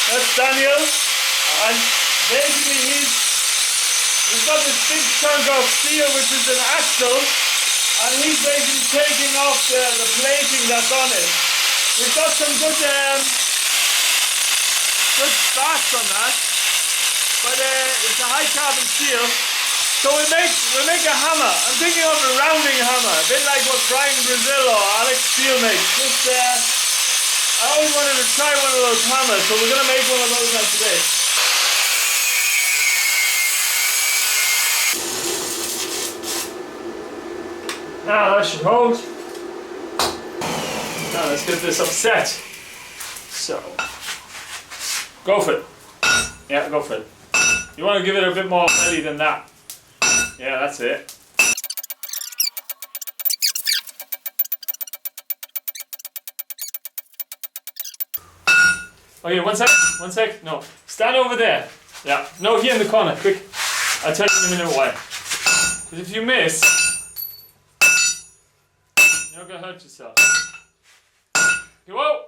That's Daniel, and basically we've got this big chunk of steel which is an axle, and he's basically taking off the plating that's on it. We've got some good sparks on that, but it's a high carbon steel. So we make a hammer. I'm thinking of a rounding hammer, a bit like what Brian Brazil or Alex Steele makes. I always wanted to try one of those hammers, so we're going to make one of those now today. Now that should hold. Now let's get this upset. So, go for it. Yeah, go for it. You want to give it a bit more belly than that. Yeah, that's it. Okay, one sec. No, stand over there. Yeah, no, here in the corner, quick. I'll tell you in a minute why. Because if you miss, you're not going to hurt yourself. Whoa!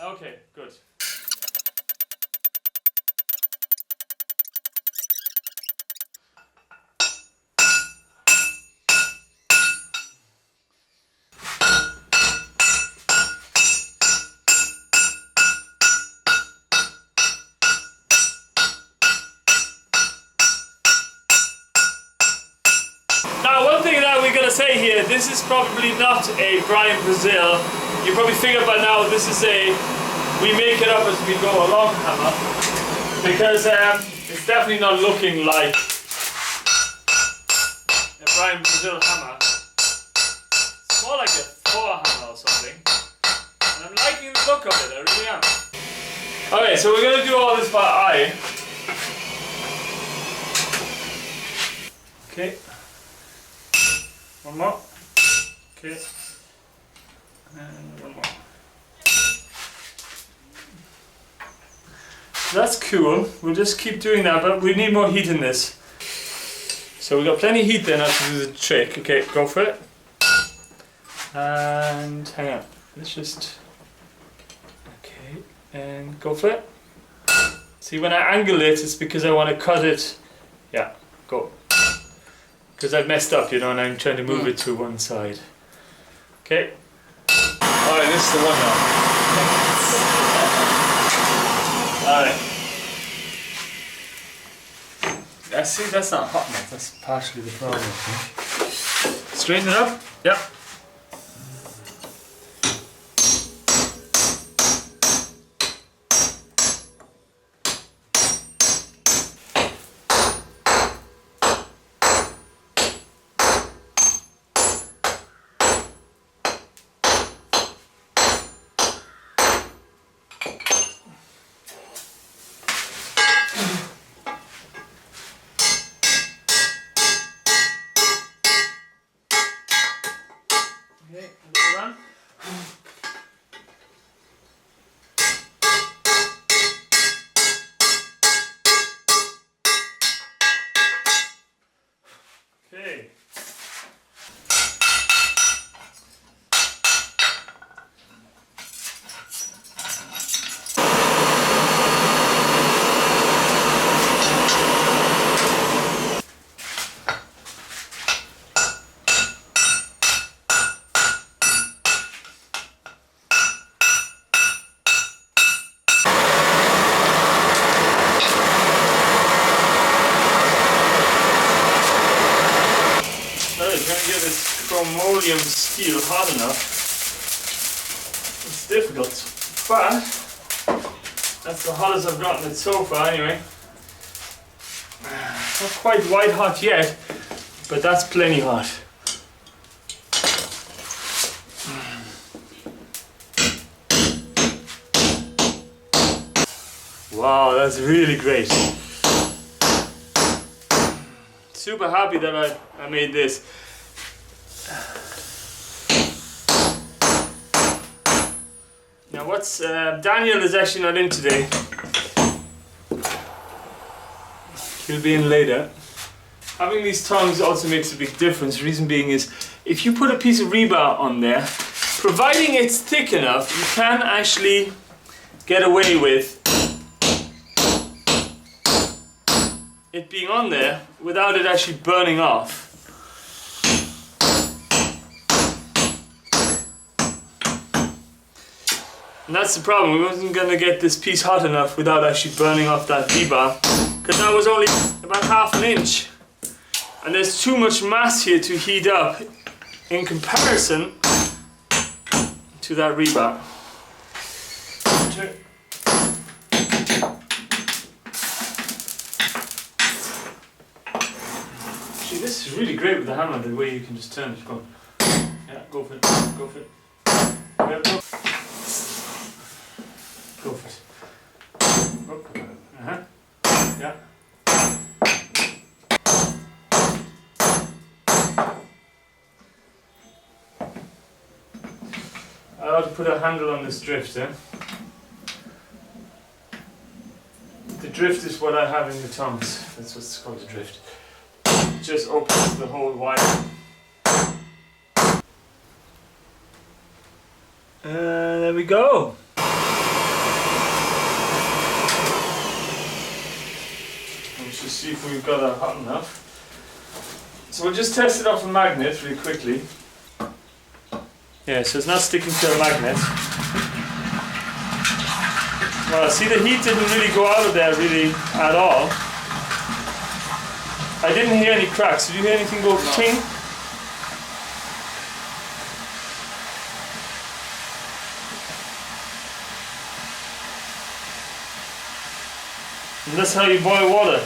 Okay, good. Now, one thing that we're going to say here, this is probably not a Brian Brazil. You probably figured by now this is we make it up as we go along hammer, because it's definitely not looking like a Brian Brazil hammer. It's more like a Thor hammer or something. And I'm liking the look of it, I really am. Okay, so we're going to do all this by eye. Okay. One more. Okay. And one more. That's cool. We'll just keep doing that, but we need more heat in this. So we got plenty of heat there now to do the trick. Okay, go for it. And hang on. Let's just. Okay, and go for it. See, when I angle it, it's because I want to cut it. Yeah, go. Because I've messed up, you know, and I'm trying to move it to one side. Okay. Alright, this is the one now. Alright. See, that's not hot enough. That's partially the problem, I think. Straighten it up. Yep. Okay, run. Okay. Get this chromemoly steel hard enough. It's difficult, but that's the hottest I've gotten it so far anyway. Not quite white hot yet, but that's plenty hot. Wow, that's really great. Super happy that I made this. Now what's Daniel is actually not in today. He'll be in later. Having these tongs also makes a big difference. Reason being is if you put a piece of rebar on there, providing it's thick enough, you can actually get away with it being on there without it actually burning off. And that's the problem, we wasn't going to get this piece hot enough without actually burning off that rebar, because that was only about 1/2 inch, and there's too much mass here to heat up in comparison to that rebar. See, this is really great with the hammer, the way you can just turn it. Go on. Yeah, go for it, go for it. Yeah, go. Go for it. Uh-huh. Yeah. I ought to put a handle on this drift, eh? The drift is what I have in the tongs. That's what's called the drift. It just opens the whole wire. There we go. Let's just see if we've got that hot enough. So we'll just test it off a magnet really quickly. Yeah, so it's not sticking to a magnet. Well, see, the heat didn't really go out of there really at all. I didn't hear any cracks. Did you hear anything go ting? And that's how you boil water.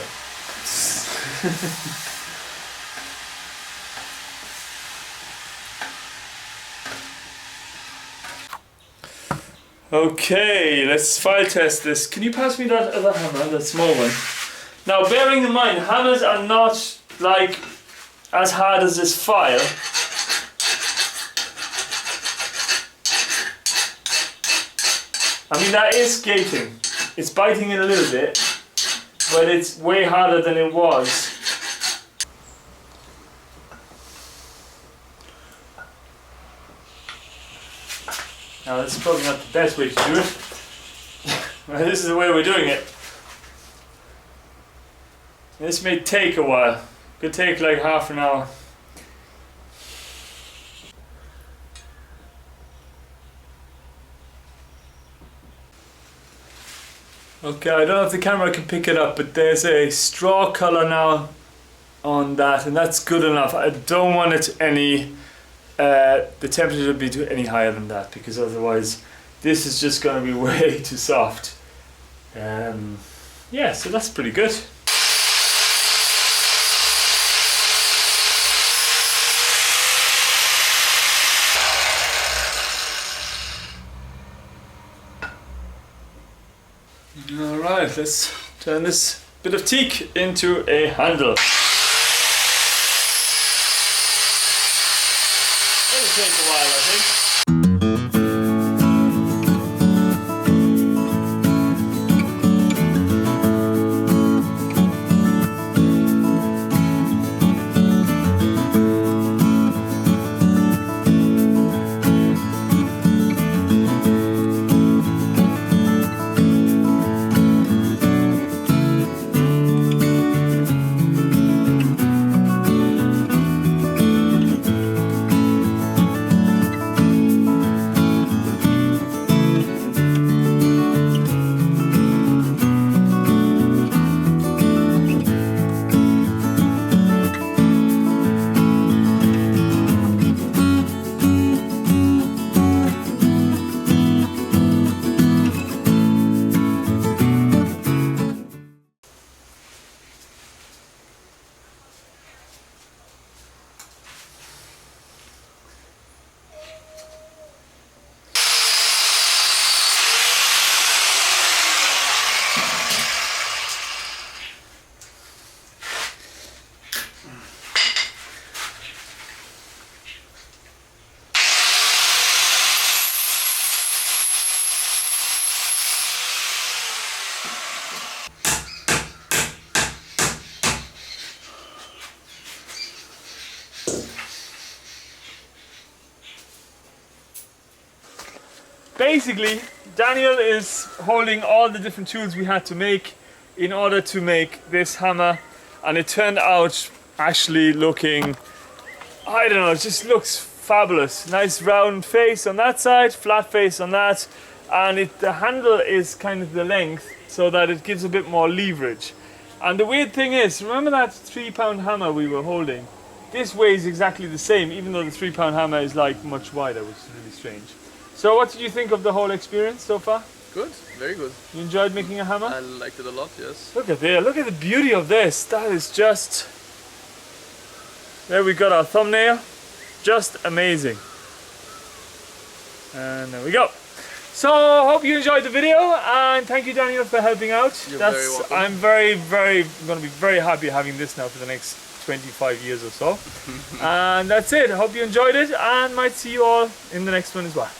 Okay, let's file test this. Can you pass me that other hammer, that small one? Now, bearing in mind, hammers are not like as hard as this file. I mean, that is skating. It's biting it a little bit, but it's way harder than it was. Now, this is probably not the best way to do it. Well, this is the way we're doing it. This may take a while. Could take like half an hour. Okay, I don't know if the camera can pick it up, but there's a straw colour now on that, and that's good enough. I don't want it any the temperature to be any higher than that, because otherwise this is just going to be way too soft. Yeah, so that's pretty good. Alright, let's turn this bit of teak into a handle. It'll take a while, I think. Basically, Daniel is holding all the different tools we had to make in order to make this hammer. and it turned out actually looking, I don't know, it just looks fabulous. Nice round face on that side, flat face on that, and the handle is kind of the length so that it gives a bit more leverage. And the weird thing is, remember that 3-pound hammer we were holding? This weighs exactly the same, even though the 3-pound hammer is like much wider, which is really strange. So what did you think of the whole experience so far? Good, very good. You enjoyed making a hammer? I liked it a lot, yes. Look at there, look at the beauty of this. That is just... There we got our thumbnail. Just amazing. And there we go. So, hope you enjoyed the video, and thank you, Daniel, for helping out. You're very welcome. I'm going to be very happy having this now for the next 25 years or so. And that's it. Hope you enjoyed it, and might see you all in the next one as well.